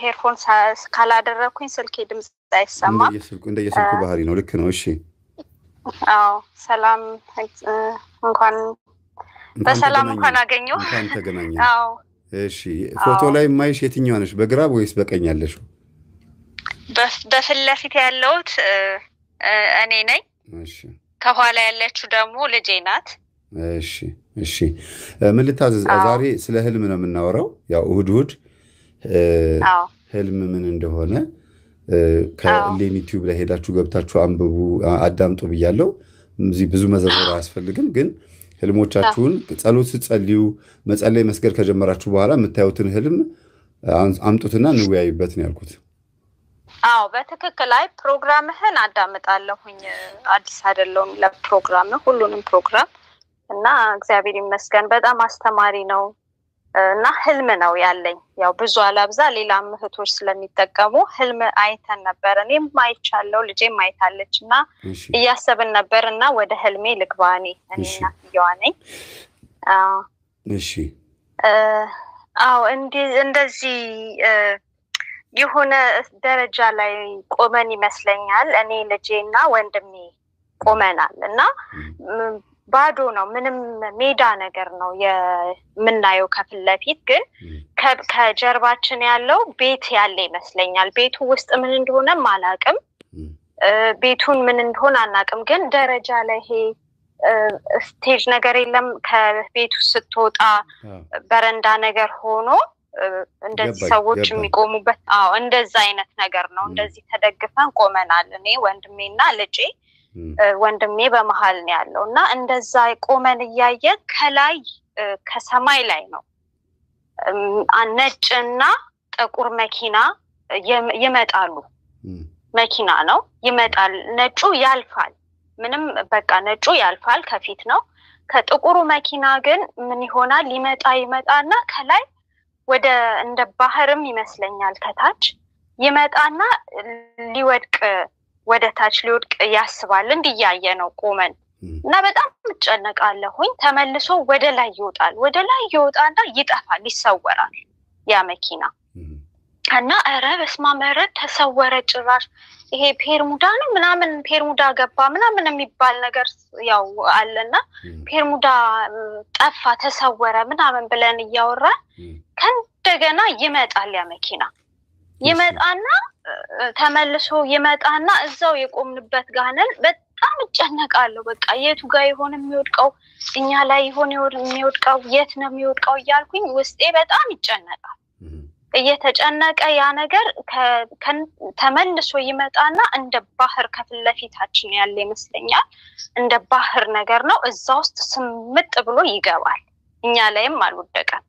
ሄርፎን ካላደረኩኝ ስልኬ ድምጽ አይሰማም እንደየስልኩ ባህሪ ነው ልክ ነው እሺ አዎ ሰላም እንኳን በሰላም እንኳን አገኘው እንኳን ተገናኘን አዎ እሺ ፎቶ ላይ ማይሽ የትኛው ነሽ በግራ ወይስ በቀኝ ያለሽ በፍለፊት ያለውት እኔ ነኝ እሺ ከኋላ ያለችው ደግሞ ልጄ ናት እሺ ምን ልታዘዝ ዛሬ ስለ ህልም ነው የምናወራው ያው እሁድ ህልም ምን እንደሆነ ከሌኒ ዩቲዩብ ላይ ሄዳችሁ ገብታችሁ አንብቡ አዳምጡ ብያለሁ እዚህ ብዙ መዘርዘር አያስፈልግም ግን ህልሞቻችሁን ጸሎት ስትጸልዩ መጸለይ መስገድ ከጀመራችሁ በኋላ የምታዩትን ህልም አምጡትና እንወያይበት ነው ያልኩት አዎ በትክክል ላይ ፕሮግራምህን አዳምጣለሁኝ አዲስ አይደለም ለፕሮግራም ሁሉንም ፕሮግራም እና እግዚአብሔር ይመስገን በጣም አስተማሪ ነው እና ህልም ነው ያለኝ ያው ብዙ አላብዛ ሌላ እህቶች ስለሚጠቀሙ ህልም አይተን ነበር እኔም ማይቻለው ልጄም ማይታለችና እያሰብን ነበርና ወደ ህልሜ ልግባኔ እኔና ይዋነኝ እሺ አዎ እንደዚህ የሆነ ደረጃ ላይ ቆመን ይመስለኛል እኔ ልጄና ወንድሜ ቆመናልና ባዶ ነው ምንም ሜዳ ነገር ነው የምናየው ከፍለፊት ግን ከጀርባችን ያለው ቤት ያለ ይመስለኛል ቤቱ ውስጥ ምን እንደሆነ ማላቅም ቤቱን ምን እንደሆነ አናቅም ግን ደረጃ ላይ ይሄ ስቴጅ ነገር የለም ከቤቱ ስትወጣ በረንዳ ነገር ሆኖ እንደዚህ ሰዎች የሚቆሙበት እንደዛ አይነት ነገር ነው እንደዚህ ተደግፈን ቆመናል እኔ ወንድሜና ልጄ ወንድሜ በመሃል ነው ያለውና እንደዛ ቆመን ያየ ከላይ ከሰማይ ላይ ነው ነጭና ጥቁር መኪና ይመጣሉ መኪና ነው ይመጣል ነጩ ያልፋል ምንም በቃ ነጩ ያልፋል ከፊት ነው ከጥቁሩ መኪና ግን ምን ይሆናል ይመጣና ከላይ ወደ እንደ ባህርም ይመስለኛል ከታች ይመጣና ሊወድቅ ወደ ታች ሊወድቅ ያስባል እንዲያየ ነው ቆመን እና በጣም ተጨነቃለሁኝ ተመልሶ ወደ ላይ ይወጣና ይጠፋል ይሰወራል ያ መኪና እና አረ በስማመረ ተሰወረ ጭራሽ ይሄ ፔርሙዳ ነው ምናምን ፔርሙዳ ገባ ምናምን የሚባል ነገር ያው አለና ፔርሙዳ ጠፋ ተሰወረ ምናምን ብለን ያወራ ከእንደገና ይመጣል ያ መኪና ይመጣና ተመልሶ ይመጣና እዛው የቆምንበት ጋነን በጣም እጨነቃለሁ በቃ የቱ ጋር ይሆን የሚወድቀው እኛ ላይ ይሆን የሚወድቀው የት ነው የሚወድቀው ይያልኩኝ ውስጤ በጣም ይጨነቃል እየተጨነቀ ያ ነገር ተመልሶ ይመጣና እንደ ባህር ከፍለፊታችን ያለ ይመስለኛል እንደ ባህር ነገር ነው እዛ ውስጥ ስምጥ ብሎ ይገባል እኛ ላይም አልወደቀም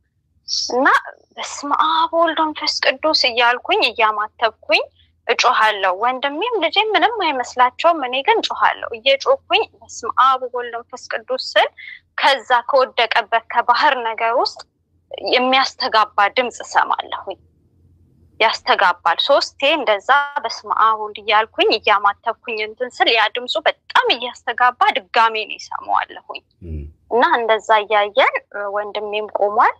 እና በስመ አብ ወወልድ ወመንፈስ ቅዱስ እያልኩኝ እያማተብኩኝ እጮሃለሁ ወንድሜም ልጄም ምንም አይመስላቸውም እኔ ግን እጮሃለሁ እየጮኩኝ በስመ አብ ወወልድ ወመንፈስ ቅዱስ ስል ከዛ ከወደቀበት ከባህር ነገር ውስጥ የሚያስተጋባ ድምጽ ሰማለሁኝ ያስተጋባል ሶስቴ እንደዛ በስመ አብ ወወልድ እያልኩኝ እያማተብኩኝ እንትን ስል ያ ድምጹ በጣም እያስተጋባ ድጋሜ ነው ሰማዋለሁኝ እና እንደዛ ያያየን ወንድሜም ቆሟል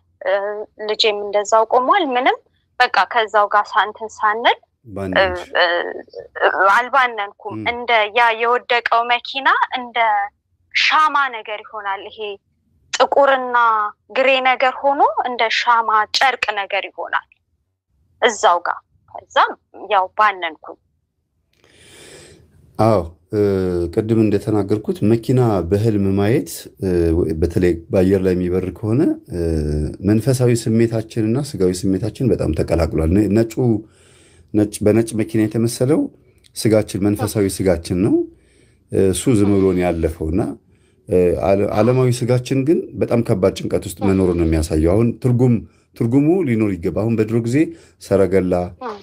ልጄም እንደዛው ቆሟል ምንም በቃ ከዛው ጋር ሳንተን ሳንል አልባነንኩም እንደ ያ የወደቀው መኪና እንደ ሻማ ነገር ይሆናል ይሄ ጥቁርና ግሬ ነገር ሆኖ እንደ ሻማ ጨርቅ ነገር ይሆናል እዛው ጋር ከዛም ያው ባነንኩኝ አዎ ቅድም እንደተናገርኩት መኪና በህልም ማየት በተለይ ባየር ላይ የሚበር ከሆነ መንፈሳዊ ስሜታችንና ስጋዊ ስሜታችን በጣም ተቀላቅሏል በነጭ መኪና የተመሰለው ስጋችን መንፈሳዊ ስጋችን ነው እሱ ዝም ብሎን ያለፈውና ዓለማዊ ስጋችን ግን በጣም ከባድ ጭንቀት ውስጥ መኖር ነው የሚያሳየው አሁን ትርጉሙ ሊኖር ይገባ አሁን በድሮ ጊዜ ሰረገላ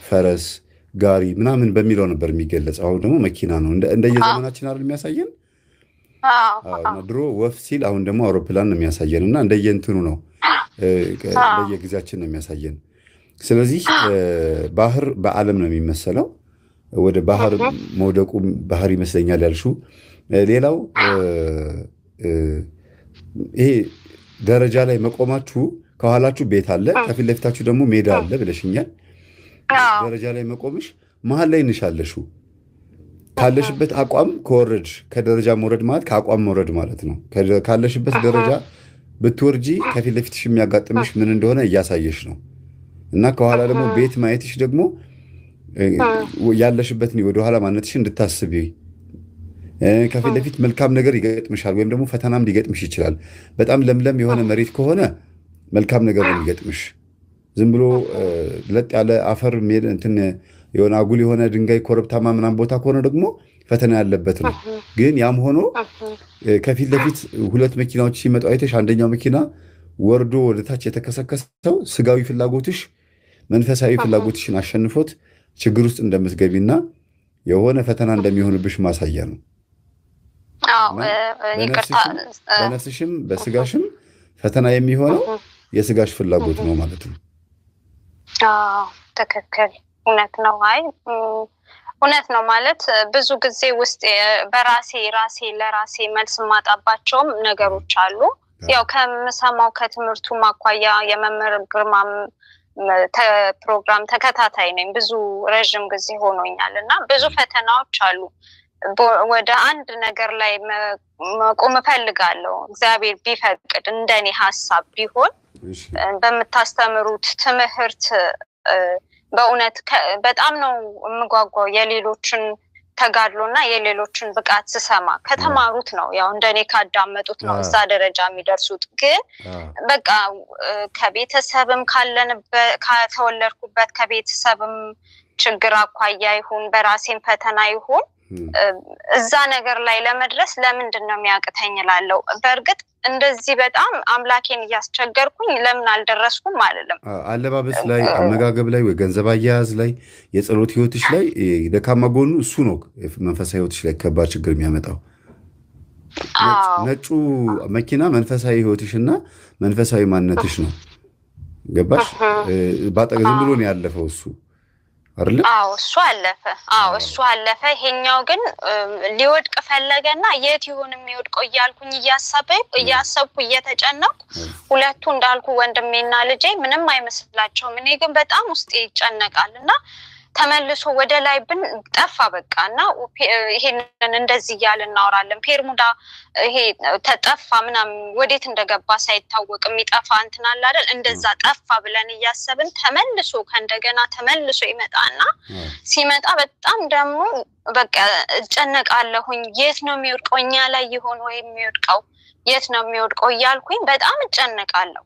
ፈረስ ጋሪ ምናምን በሚለው ነበር የሚገለጽ አሁን ደግሞ መኪና ነው እንደየዘመናችን አይደል የሚያሳየን ድሮ ወፍ ሲል አሁን ደግሞ አውሮፕላን ነው የሚያሳየንና እንደየእንትኑ ነው በየጊዜያችን ነው የሚያሳየን ስለዚህ ባህር በዓለም ነው የሚመሰለው ወደ ባህር መውደቁ ባህር ይመስለኛል ያልሹ ሌላው ይሄ ደረጃ ላይ መቆማችሁ ከኋላችሁ ቤት አለ ከፊት ለፊታችሁ ደግሞ ሜዳ አለ ብለሽኛል ደረጃ ላይ መቆምሽ መሀል ላይ እንሻለሹ ካለሽበት አቋም ከወረድሽ ከደረጃ መውረድ ማለት ከአቋም መውረድ ማለት ነው። ካለሽበት ደረጃ ብትወርጂ ከፊት ለፊትሽ የሚያጋጥምሽ ምን እንደሆነ እያሳየሽ ነው። እና ከኋላ ደግሞ ቤት ማየትሽ ደግሞ ያለሽበትን ወደ ኋላ ማንነትሽ እንድታስቢ ከፊት ለፊት መልካም ነገር ይገጥምሻል ወይም ደግሞ ፈተናም ሊገጥምሽ ይችላል። በጣም ለምለም የሆነ መሬት ከሆነ መልካም ነገር ነው የሚገጥምሽ። ዝም ብሎ ለጥ ያለ አፈር እንትን የሆነ አጉል የሆነ ድንጋይ ኮረብታማ ምናምን ቦታ ከሆነ ደግሞ ፈተና ያለበት ነው። ግን ያም ሆኖ ከፊት ለፊት ሁለት መኪናዎች ሲመጡ አይተሽ አንደኛው መኪና ወርዶ ወደታች የተከሰከሰው ስጋዊ ፍላጎትሽ መንፈሳዊ ፍላጎትሽን አሸንፎት ችግር ውስጥ እንደምትገቢና የሆነ ፈተና እንደሚሆንብሽ ማሳያ ነው። በነፍስሽም በስጋሽም ፈተና የሚሆነው የስጋሽ ፍላጎት ነው ማለት ነው። ትክክል፣ እውነት ነው። አይ እውነት ነው ማለት ብዙ ጊዜ ውስጥ በራሴ ለራሴ መልስ ማጣባቸውም ነገሮች አሉ። ያው ከምሰማው ከትምህርቱ ማኳያ የመምህር ግርማም ፕሮግራም ተከታታይ ነኝ ብዙ ረጅም ጊዜ ሆኖኛል እና ብዙ ፈተናዎች አሉ። ወደ አንድ ነገር ላይ መቆም እፈልጋለሁ እግዚአብሔር ቢፈቅድ እንደኔ ሐሳብ ቢሆን በመታስተምሩት ትምህርት በእውነት በጣም ነው የምጓጓው የሌሎችን ተጋድሎና የሌሎችን ብቃት ስሰማ ከተማሩት ነው ያው እንደኔ ካዳመጡት ነው እዛ ደረጃ የሚደርሱት። ግን በቃ ከቤተሰብም ከተወለድኩበት ከቤተሰብም ችግር አኳያ ይሁን በራሴም ፈተና ይሁን እዛ ነገር ላይ ለመድረስ ለምንድነው የሚያቅተኝ እላለሁ። በእርግጥ እንደዚህ በጣም አምላኬን እያስቸገርኩኝ ለምን አልደረስኩም አይደለም። አለባበስ ላይ አመጋገብ ላይ ወይ ገንዘብ አያያዝ ላይ የጸሎት ህይወትሽ ላይ ደካማ ጎኑ እሱ ነው መንፈሳዊ ህይወትሽ ላይ ከባድ ችግር የሚያመጣው። ነጩ መኪና መንፈሳዊ ህይወትሽና መንፈሳዊ ማንነትሽ ነው። ገባሽ? ባጠገብ ዝም ብሎ ነው ያለፈው እሱ አይደል? እሱ አለፈ። ይሄኛው ግን ሊወድቅ ፈለገና የት ይሁን የሚወድቀው እያልኩኝ እያሰብኩ እየተጨነኩ ሁለቱ እንዳልኩ ወንድሜና ልጄ ምንም አይመስላቸውም። እኔ ግን በጣም ውስጤ ይጨነቃልና ተመልሶ ወደ ላይ ጠፋ በቃና ይሄንን እንደዚህ ያልን እናወራለን። ፔርሙዳ ይሄ ተጠፋ ምናምን ወዴት እንደገባ ሳይታወቅ የሚጠፋ እንትን አለ አይደል? እንደዛ ጠፋ ብለን እያሰብን ከእንደገና ተመልሶ ይመጣና ሲመጣ በጣም ደግሞ በቃ እጨነቃለሁኝ። የት ነው የሚወድቀው? እኛ ላይ ይሆን ወይ የሚወድቀው? የት ነው የሚወድቀው እያልኩኝ በጣም እጨነቃለሁ።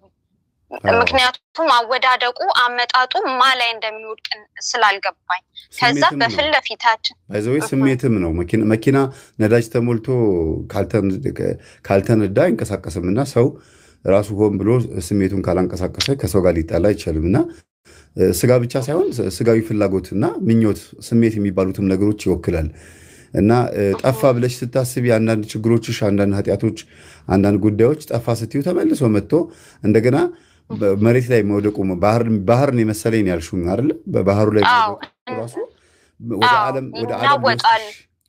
ምክንያቱም አወዳደቁ አመጣጡ ላይ እንደሚወድቅ ስላልገባኝ ከዛ በፊት ለፊታችን ባይዘው ስሜትም ነው። መኪና ነዳጅ ተሞልቶ ካልተነዳ አይንቀሳቀስምና ሰው ራሱ ሆን ብሎ ስሜቱን ካላንቀሳቀሰ ከሰው ጋር ሊጣላ አይችልምና ስጋ ብቻ ሳይሆን ስጋዊ ፍላጎትና ምኞት ስሜት የሚባሉትም ነገሮች ይወክላል። እና ጠፋ ብለሽ ስታስቢ አንዳንድ ችግሮችሽ አንዳንድ ኃጢያቶች አንዳንድ ጉዳዮች ጠፋ ስትዩ ተመልሶ መጥቶ እንደገና መሬት ላይ መውደቁ ባህርን የመሰለኝ ያልሹኝ አይደል? በባህሩ ላይ ራሱ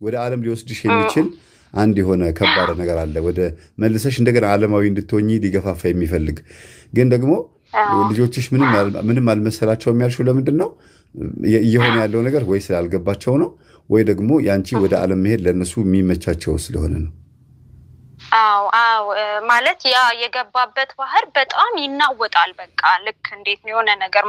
ወደ ዓለም ሊወስድሽ የሚችል አንድ የሆነ ከባድ ነገር አለ። ወደ መልሰሽ እንደገና ዓለማዊ እንድትሆኚ ሊገፋፋ የሚፈልግ ግን ደግሞ ልጆችሽ ምንም አልመሰላቸውም ያልሽው ለምንድን ነው? እየሆነ ያለው ነገር ወይ ስላልገባቸው ነው ወይ ደግሞ ያንቺ ወደ ዓለም መሄድ ለነሱ የሚመቻቸው ስለሆነ ነው። ማለት ያ የገባበት ባህር በጣም ይናወጣል። በቃ ልክ እንዴት ነው የሆነ ነገር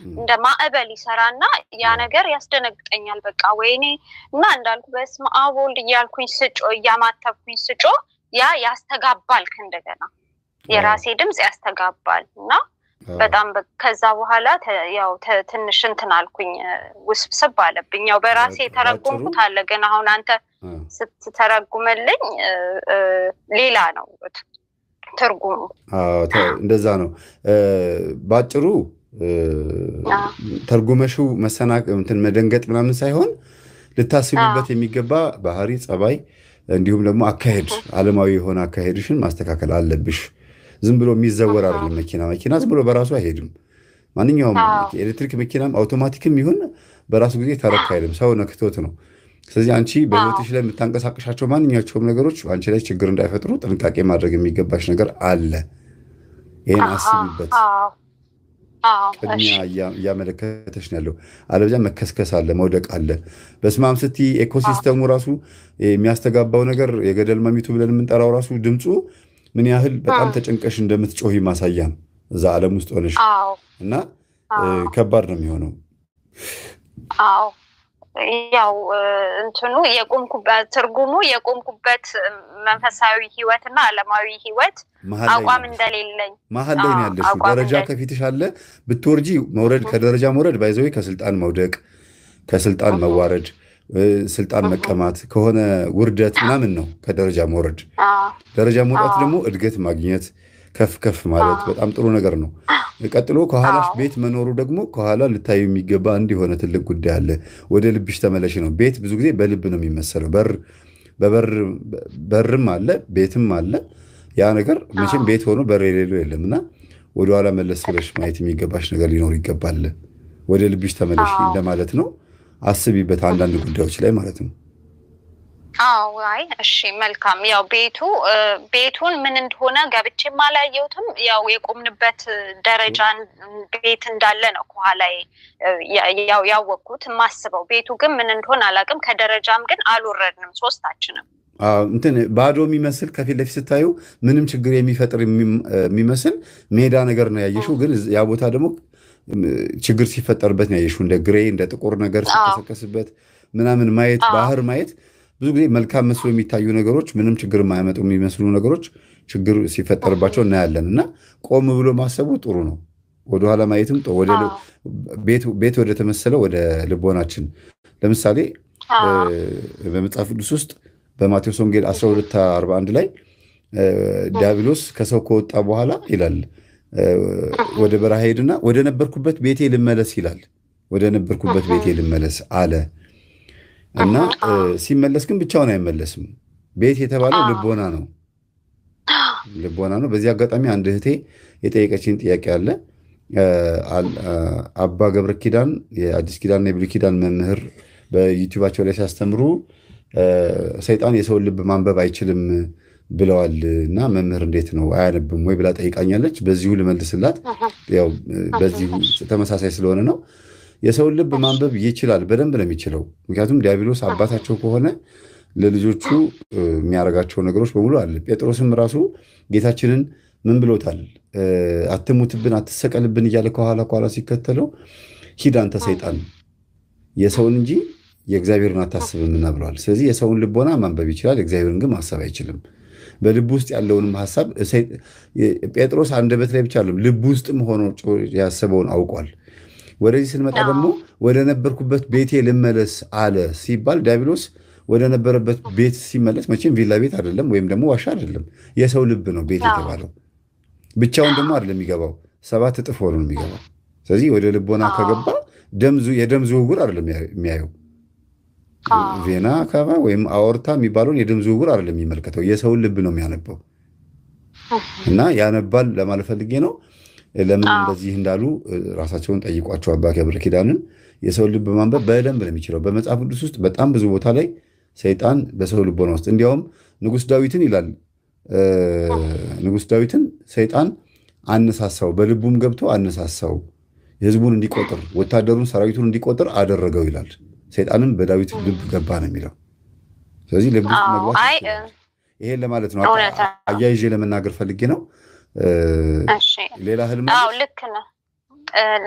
እንደ ማዕበል ይሰራና ያ ነገር ያስደነግጠኛል። በቃ ወይኔ እና እንዳልኩ በስመ አብ ወልድ እያልኩኝ እያማተብኩኝ ስጮ ያ ያስተጋባል። እንደገና የራሴ ድምጽ ያስተጋባል እና በጣም ከዛ በኋላ ያው ትንሽ እንትን አልኩኝ ውስብስብ አለብኝ። ያው በራሴ ተረጎምኩት አለ ግን አሁን አንተ ስትተረጉመልኝ ሌላ ነው ትርጉሙ። እንደዛ ነው ባጭሩ ተርጉመሽው እንትን መደንገጥ ምናምን ሳይሆን ልታስቡበት የሚገባ ባህሪ ጸባይ እንዲሁም ደግሞ አካሄድ ዓለማዊ የሆነ አካሄድሽን ማስተካከል አለብሽ። ዝም ብሎ የሚዘወር አይደለም መኪና ዝም ብሎ በራሱ አይሄድም። ማንኛውም ኤሌክትሪክ መኪናም አውቶማቲክም ይሁን በራሱ ጊዜ ተረካ አይደለም፣ ሰው ነክቶት ነው። ስለዚህ አንቺ በህይወትሽ ላይ የምታንቀሳቀሻቸው ማንኛቸውም ነገሮች አንቺ ላይ ችግር እንዳይፈጥሩ ጥንቃቄ ማድረግ የሚገባሽ ነገር አለ። ይሄን አስቢበት። ቅድሚያ ያመለከተሽ ነው ያለው አለበለዚያ መከስከስ አለ መውደቅ አለ በስማም ስቲ ኢኮሲስተሙ ራሱ የሚያስተጋባው ነገር የገደል ማሚቱ ብለን የምንጠራው ራሱ ድምጹ ምን ያህል በጣም ተጨንቀሽ እንደምትጮሂ ማሳያ ነው እዛ ዓለም ውስጥ ሆነሽ እና ከባድ ነው የሚሆነው ያው እንትኑ የቆምኩበት ትርጉሙ የቆምኩበት መንፈሳዊ ህይወትና ዓለማዊ ህይወት አቋም እንደሌለኝ መሀል ላይ ነው ያለሽው ደረጃ ከፊትሽ አለ ብትወርጂ መውረድ ከደረጃ መውረድ ባይዘው ከስልጣን መውደቅ ከስልጣን መዋረድ ስልጣን መቀማት ከሆነ ውርደት ምናምን ነው ከደረጃ መውረድ ደረጃ መውጣት ደግሞ እድገት ማግኘት ከፍ ማለት በጣም ጥሩ ነገር ነው ቀጥሎ ከኋላሽ ቤት መኖሩ ደግሞ ከኋላ ልታዩ የሚገባ እንዲሆነ ትልቅ ጉዳይ አለ ወደ ልብሽ ተመለሽ ነው ቤት ብዙ ጊዜ በልብ ነው የሚመሰለው በርም አለ ቤትም አለ ያ ነገር መቼም ቤት ሆኖ በር የሌለው የለምና ወደ ኋላ መለስ ብለሽ ማየት የሚገባሽ ነገር ሊኖር ይገባል ወደ ልብሽ ተመለሽ እንደማለት ነው አስቢበት አንዳንድ ጉዳዮች ላይ ማለት ነው አይ እሺ መልካም ያው ቤቱን ምን እንደሆነ ገብቼ ማላየውትም ያው የቆምንበት ደረጃን ቤት እንዳለ ነው ከኋላዬ ያው ያወቅኩት ማስበው ቤቱ ግን ምን እንደሆነ አላቅም ከደረጃም ግን አልወረድንም ሶስታችንም እንትን ባዶ የሚመስል ከፊት ለፊት ስታዩ ምንም ችግር የሚፈጥር የሚመስል ሜዳ ነገር ነው ያየሽው ግን ያ ቦታ ደግሞ ችግር ሲፈጠርበት ነው ያየሽው እንደ ግሬ እንደ ጥቁር ነገር ሲተከስበት ምናምን ማየት ባህር ማየት ብዙ ጊዜ መልካም መስሎ የሚታዩ ነገሮች ምንም ችግር የማያመጡ የሚመስሉ ነገሮች ችግር ሲፈጠርባቸው እናያለንና ቆም ብሎ ማሰቡ ጥሩ ነው ወደ ኋላ ማየትም ወደ ቤት ወደ ተመሰለ ወደ ልቦናችን ለምሳሌ በመጽሐፍ ቅዱስ ውስጥ በማቴዎስ ወንጌል 12:41 ላይ ዲያብሎስ ከሰው ከወጣ በኋላ ይላል ወደ በረሃ ሄድና ወደ ነበርኩበት ቤቴ ልመለስ ይላል ወደ ነበርኩበት ቤቴ ልመለስ አለ እና ሲመለስ ግን ብቻውን አይመለስም ቤት የተባለው ልቦና ነው በዚህ አጋጣሚ አንድ እህቴ የጠየቀችኝ ጥያቄ አለ አባ ገብረ ኪዳን የአዲስ ኪዳንና የብሉይ ኪዳን መምህር በዩቲዩባቸው ላይ ሲያስተምሩ ሰይጣን የሰው ልብ ማንበብ አይችልም ብለዋል እና መምህር እንዴት ነው አያነብም ወይ ብላ ጠይቃኛለች በዚሁ ልመልስላት ያው በዚሁ ተመሳሳይ ስለሆነ ነው የሰው ልብ ማንበብ ይችላል በደንብ ነው የሚችለው ምክንያቱም ዲያብሎስ አባታቸው ከሆነ ለልጆቹ የሚያረጋቸው ነገሮች በሙሉ አለ ጴጥሮስም ራሱ ጌታችንን ምን ብሎታል አትሙትብን አትሰቀልብን እያለ ከኋላ ሲከተለው ሂድ አንተ ሰይጣን የሰውን እንጂ የእግዚአብሔርን አታስብምና ብለዋል ስለዚህ የሰውን ልቦና ማንበብ ይችላል እግዚአብሔርን ግን ማሰብ አይችልም በልብ ውስጥ ያለውንም ሐሳብ ጴጥሮስ አንደበት ላይ ብቻ አይደለም ልብ ውስጥም ሆኖ ያሰበውን አውቋል ወደዚህ ስንመጣ ደግሞ ወደ ነበርኩበት ቤቴ ልመለስ አለ ሲባል ዲያብሎስ ወደ ነበረበት ቤት ሲመለስ መቼም ቪላ ቤት አይደለም ወይም ደግሞ ዋሻ አይደለም የሰው ልብ ነው ቤት የተባለው ብቻውን ደግሞ አይደለም የሚገባው 7 እጥፍ ሆኖ ነው የሚገባው ስለዚህ ወደ ልቦና ከገባ የደም ዝውውር አይደለም የሚያየው ቬና ካባ ወይም አኦርታ የሚባለውን የደም ዝውውር አይደለም የሚመለከተው የሰው ልብ ነው የሚያነበው እና ያነባል ለማለት ፈልጌ ነው ለምን እንደዚህ እንዳሉ ራሳቸውን ጠይቋቸው አባ ገብረ ኪዳንን የሰው ልብ ማንበብ በደንብ ነው የሚችለው በመጽሐፍ ቅዱስ ውስጥ በጣም ብዙ ቦታ ላይ ሰይጣን በሰው ልቦና ውስጥ እንዲያውም ንጉስ ዳዊትን ይላል ንጉስ ዳዊትን ሰይጣን አነሳሳው በልቡም ገብቶ አነሳሳው ህዝቡን እንዲቆጥር ወታደሩን ሰራዊቱን እንዲቆጥር አደረገው ይላል ሰይጣንም በዳዊት ልብ ገባ ነው የሚለው ስለዚህ ልብ ውስጥ መግባት ይሄን ለማለት ነው አያይዤ ለመናገር ፈልጌ ነው ሌላ ህልም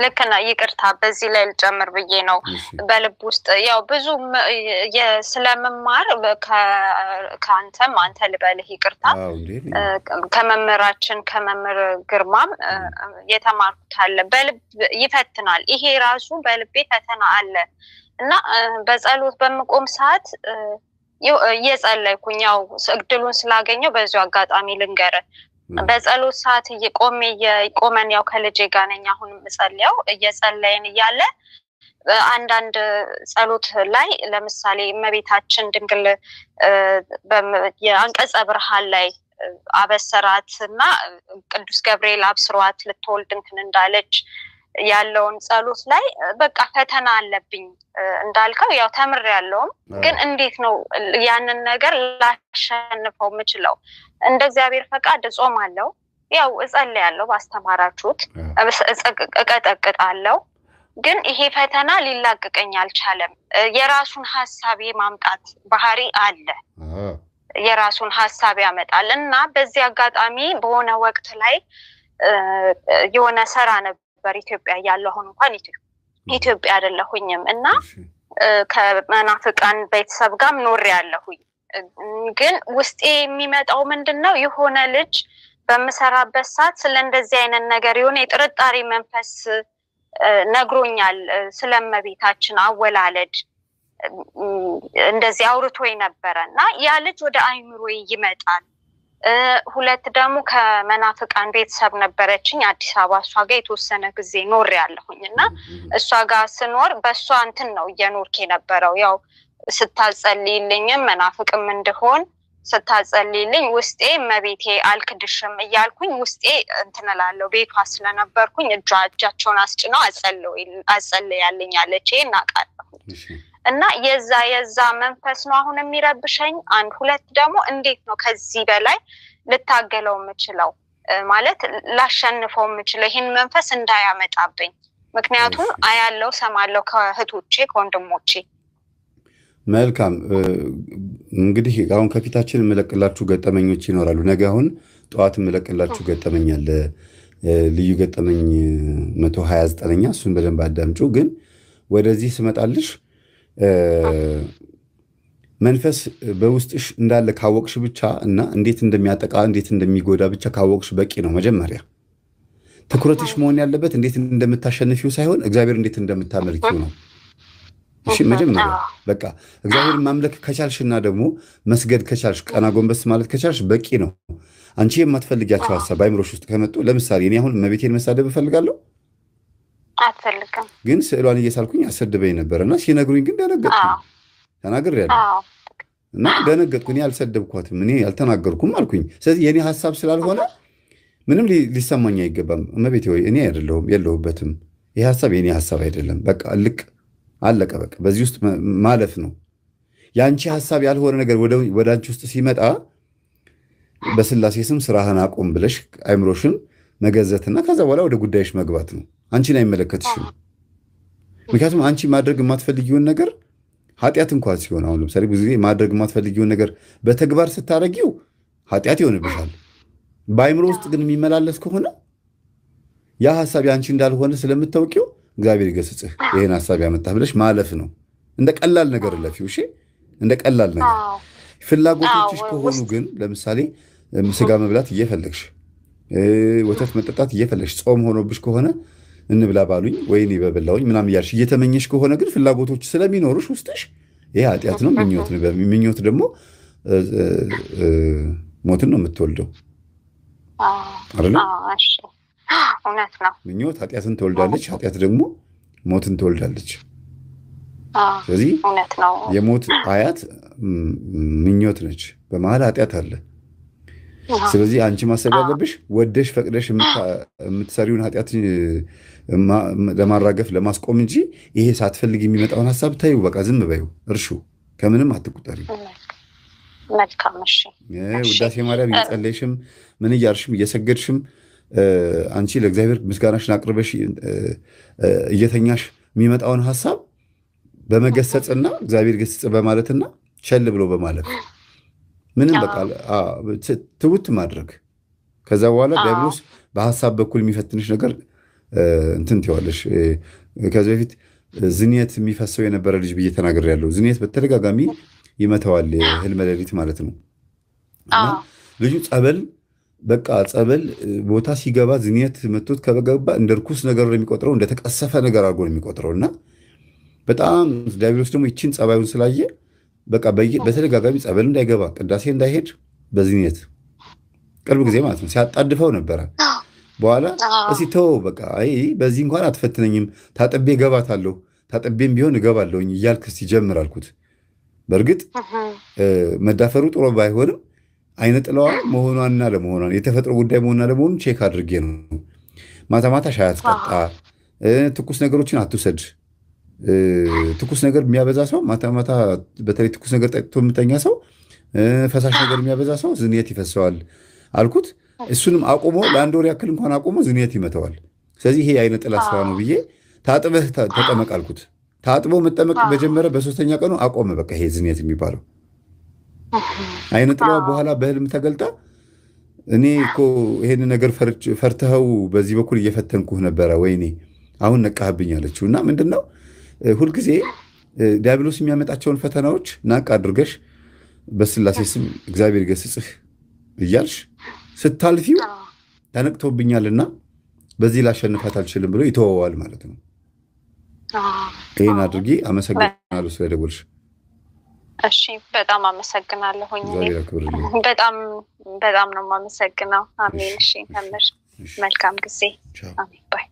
ልክ ነው ይቅርታ በዚህ ላይ ልጨምር ብዬ ነው በልብ ውስጥ ያው ብዙ ስለመማር ከአንተም አንተ ልበልህ ይቅርታ ከመምህራችን ከመምህር ግርማም የተማርኩት አለ በልብ ይፈትናል ይሄ ራሱ በልቤ ፈተና አለ እና በጸሎት በመቆም ሰዓት እየጸለይኩኝ ያው እድሉን ስላገኘው በዚሁ አጋጣሚ ልንገር በጸሎት ሰዓት ቆመን ያው ከልጄ ጋር ነኝ አሁን ምጸልያው እየጸለይን እያለ አንዳንድ ጸሎት ላይ ለምሳሌ እመቤታችን ድንግል የአንቀጸ ብርሃን ላይ አበሰራትና ቅዱስ ገብርኤል አብስሯት ልትወልድ እንትን እንዳለች ያለውን ጸሎት ላይ በቃ ፈተና አለብኝ እንዳልከው ያው ተምሬያለሁ ግን እንዴት ነው ያንን ነገር ላሸንፈው የምችለው እንደ እግዚአብሔር ፈቃድ ጾም አለው ያው እጸልያለሁ ባስተማራችሁት እቀጠቅጣለሁ። ግን ይሄ ፈተና ሊላቀቀኝ አልቻለም። የራሱን ሐሳብ የማምጣት ባህሪ አለ። የራሱን ሐሳብ ያመጣል እና በዚህ አጋጣሚ በሆነ ወቅት ላይ የሆነ ሰራ ነበር ኢትዮጵያ ያለው። አሁን እንኳን ኢትዮጵያ አይደለሁኝም እና ከመናፍቃን ቤተሰብ ጋር ኖር ያለሁኝ። ግን ውስጤ የሚመጣው ምንድነው የሆነ ልጅ በመሰራበት ሰዓት ስለ እንደዚህ አይነት ነገር የሆነ የጥርጣሬ መንፈስ ነግሮኛል። ስለመቤታችን አወላለድ እንደዚህ አውርቶኝ ነበርና ያ ልጅ ወደ አይምሮዬ ይመጣል። ሁለት ደግሞ ከመናፍቃን ቤተሰብ ነበረችኝ አዲስ አበባ። እሷ ጋር የተወሰነ ጊዜ ኖር ያለሁኝና እሷ ጋር ስኖር በእሷ እንትን ነው እየኖርኩ የነበረው። ያው ስታጸልይልኝም መናፍቅም እንደሆን ስታጸልይልኝ ውስጤ መቤቴ አልክድሽም እያልኩኝ ውስጤ እንትን እላለሁ። ቤቷ ስለነበርኩኝ እጃቸውን አስጭነው አጸልያልኝ አለች። እናቃለሁ እና የዛ መንፈስ ነው አሁን የሚረብሸኝ። አንድ ሁለት ደግሞ እንዴት ነው ከዚህ በላይ ልታገለው የምችለው ማለት ላሸንፈው የምችለው ይሄን መንፈስ እንዳያመጣብኝ? ምክንያቱም አያለው ሰማለው ከእህቶቼ ከወንድሞቼ። መልካም እንግዲህ አሁን ከፊታችን መለቅላችሁ ገጠመኞች ይኖራሉ። ነገ አሁን ጠዋት መለቅላችሁ ገጠመኝ አለ፣ ልዩ ገጠመኝ 129ኛ። እሱን በደንብ አዳምጩ። ግን ወደዚህ ስመጣልሽ መንፈስ በውስጥሽ እንዳለ ካወቅሽ ብቻ እና እንዴት እንደሚያጠቃ እንዴት እንደሚጎዳ ብቻ ካወቅሽ በቂ ነው። መጀመሪያ ትኩረትሽ መሆን ያለበት እንዴት እንደምታሸንፊው ሳይሆን እግዚአብሔር እንዴት እንደምታመልኪው ነው። እሺ መጀመሪያ በቃ እግዚአብሔርን ማምለክ ከቻልሽና ደግሞ መስገድ ከቻልሽ ቀና ጎንበስ ማለት ከቻልሽ በቂ ነው። አንቺ የማትፈልጊያቸው ሐሳብ አይምሮሽ ውስጥ ከመጡ ለምሳሌ እኔ አሁን መቤቴን መሳደብ እፈልጋለሁ አትፈልግም፣ ግን ስዕሏን እየሳልኩኝ አሰድበኝ ነበርና ሲነግሩኝ ግን ደነገጥኩኝ። ተናግሬያለሁ እና ደነገጥኩ። እኔ አልሰደብኳትም፣ እኔ ያልተናገርኩም አልኩኝ። ስለዚህ የኔ ሐሳብ ስላልሆነ ምንም ሊሰማኝ አይገባም። መቤቴ ወይ እኔ አይደለሁም የለሁበትም፣ ይሄ ሐሳብ የኔ ሐሳብ አይደለም። በቃ አለቀ በቃ። በዚህ ውስጥ ማለፍ ነው። ያንቺ ሐሳብ ያልሆነ ነገር ወደ አንቺ ውስጥ ሲመጣ በስላሴ ስም ስራህን አቁም ብለሽ አይምሮሽን መገዘትና ከዛ በኋላ ወደ ጉዳይሽ መግባት ነው። አንቺን አይመለከትሽም። ምክንያቱም አንቺ ማድረግ የማትፈልጊውን ነገር ኃጢአት እንኳን ሲሆን አሁን ለምሳሌ ብዙ ጊዜ ማድረግ የማትፈልጊውን ነገር በተግባር ስታደርጊው ኃጢአት ይሆንብሻል። በአይምሮ ውስጥ ግን የሚመላለስ ከሆነ ያ ሐሳብ ያንቺ እንዳልሆነ ስለምታውቂው እግዚአብሔር ይገስጽህ ይሄን ሐሳብ ያመጣህ ብለሽ ማለፍ ነው። እንደ ቀላል ነገር ለፊው። እሺ እንደ ቀላል ነገር። ፍላጎቶችሽ ከሆኑ ግን ለምሳሌ ስጋ መብላት እየፈለግሽ ወተት መጠጣት እየፈለግሽ ጾም ሆኖብሽ ከሆነ እንብላ ባሉኝ ወይኔ በበላውኝ ምናምን እያልሽ እየተመኘሽ ከሆነ ግን ፍላጎቶች ስለሚኖሩሽ ውስጥሽ ይሄ ኃጢአት ነው። ምኞት ደግሞ ሞትን ነው የምትወልደው አይደል? እውነት ነው። ምኞት ኃጢአትን ትወልዳለች፣ ኃጢአት ደግሞ ሞትን ትወልዳለች። ስለዚህ እውነት ነው። የሞት አያት ምኞት ነች፣ በመሀል ኃጢአት አለ። ስለዚህ አንቺ ማሰብ ያለብሽ ወደሽ ፈቅደሽ የምትሰሪውን ኃጢአት ለማራገፍ ለማስቆም እንጂ ይሄ ሳትፈልግ የሚመጣውን ሐሳብ ታዩ፣ በቃ ዝም በዩ፣ እርሹ፣ ከምንም አትቁጠሪ። መልካም። እሺ ውዳሴ ማርያም እየጸለይሽም ምን እያልሽም እየሰገድሽም አንቺ ለእግዚአብሔር ምስጋናሽን አቅርበሽ እየተኛሽ የሚመጣውን ሐሳብ በመገሰጽና እግዚአብሔር ገስጽ በማለትና ቸል ብሎ በማለፍ ምንም በቃ ትውት ማድረግ። ከዛ በኋላ ዲያብሎስ በሐሳብ በኩል የሚፈትንሽ ነገር እንትን ትይዋለሽ። ከዚህ በፊት ዝንየት የሚፈሰው የነበረ ልጅ ብዬ ተናግሬያለሁ። ዝንየት በተደጋጋሚ ይመታዋል፣ ህልመ ሌሊት ማለት ነው። እና ልጁ ጸበል ቦታ ሲገባ ዝንየት መቶት ከገባ እንደ ርኩስ ነገር ነው የሚቆጥረው፣ እንደተቀሰፈ ነገር አድርጎ ነው የሚቆጥረው። እና በጣም ዲያብሎስ ደግሞ ይችን ጸባዩን ስላየ በቃ በተደጋጋሚ ጸበል እንዳይገባ ቅዳሴ እንዳይሄድ በዝንየት ቅርብ ጊዜ ማለት ነው ሲያጣድፈው ነበረ። በኋላ እስኪ ተው በቃ አይ በዚህ እንኳን አትፈትነኝም፣ ታጥቤ እገባታለሁ፣ ታጥቤም ቢሆን እገባለሁኝ እያልክ ሲጀምር አልኩት። በእርግጥ መዳፈሩ ጥሩ ባይሆንም አይነ ጥለዋ መሆኗንና ለመሆኗን የተፈጥሮ ጉዳይ መሆንና ለመሆኑን ቼክ አድርጌ ነው። ማታ ማታ ሻይ አትጠጣ፣ ትኩስ ነገሮችን አትውሰድ። ትኩስ ነገር የሚያበዛ ሰው ማታ ማታ በተለይ ትኩስ ነገር ጠጥቶ የምተኛ ሰው፣ ፈሳሽ ነገር የሚያበዛ ሰው ዝንየት ይፈሰዋል አልኩት። እሱንም አቆሞ ለአንድ ወር ያክል እንኳን አቆሞ ዝንየት ይመተዋል። ስለዚህ ይሄ አይነ ጥላ ስራ ነው ብዬ ታጥበህ ተጠመቅ አልኩት። ታጥቦ መጠመቅ በጀመረ በሶስተኛ ቀኑ አቆመ። በቃ ይሄ ዝንየት የሚባለው አይነ ጥላዋ በኋላ በህልም ተገልጣ እኔ እኮ ይሄን ነገር ፈርተኸው በዚህ በኩል እየፈተንኩህ ነበረ ወይኔ አሁን ነቃህብኝ አለችውና ምንድነው ሁልጊዜ ዲያብሎስ የሚያመጣቸውን ፈተናዎች ናቅ አድርገሽ በስላሴ ስም እግዚአብሔር ይገስጽህ እያልሽ ስታልፊው ተነቅቶብኛልና በዚህ ላሸንፋት አልችልም ብሎ ይተወዋል ማለት ነው። ይሄን አድርጊ። አመሰግናለሁ ስለደወልሽ። እሺ በጣም አመሰግናለሁ። በጣም ነው የማመሰግነው። አሜን። እሺ መልካም ጊዜ። አሜን ባይ